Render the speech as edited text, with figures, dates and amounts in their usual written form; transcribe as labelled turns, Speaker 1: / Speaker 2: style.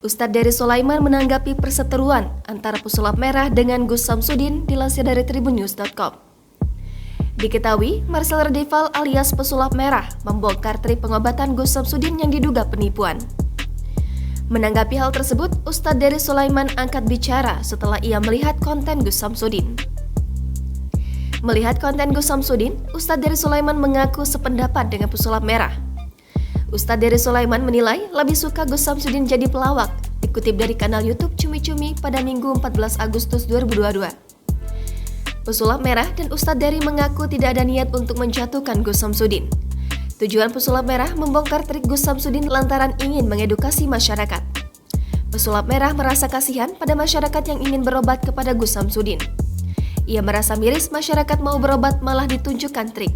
Speaker 1: Ustadz Dery Sulaiman menanggapi perseteruan antara pesulap merah dengan Gus Samsudin dilansir dari tribunnews.com. Diketahui, Marcel Redival alias pesulap merah membongkar trik pengobatan Gus Samsudin yang diduga penipuan. Menanggapi hal tersebut, Ustadz Dery Sulaiman angkat bicara setelah ia melihat konten Gus Samsudin. Melihat konten Gus Samsudin, Ustadz Dery Sulaiman mengaku sependapat dengan pesulap merah. Ustadz Dery Sulaiman menilai lebih suka Gus Samsudin jadi pelawak, dikutip dari kanal YouTube Cumi-Cumi pada Minggu 14 Agustus 2022. Pesulap merah dan Ustadz Dery mengaku tidak ada niat untuk menjatuhkan Gus Samsudin. Tujuan pesulap merah membongkar trik Gus Samsudin lantaran ingin mengedukasi masyarakat. Pesulap merah merasa kasihan pada masyarakat yang ingin berobat kepada Gus Samsudin. Ia merasa miris masyarakat mau berobat malah ditunjukkan trik.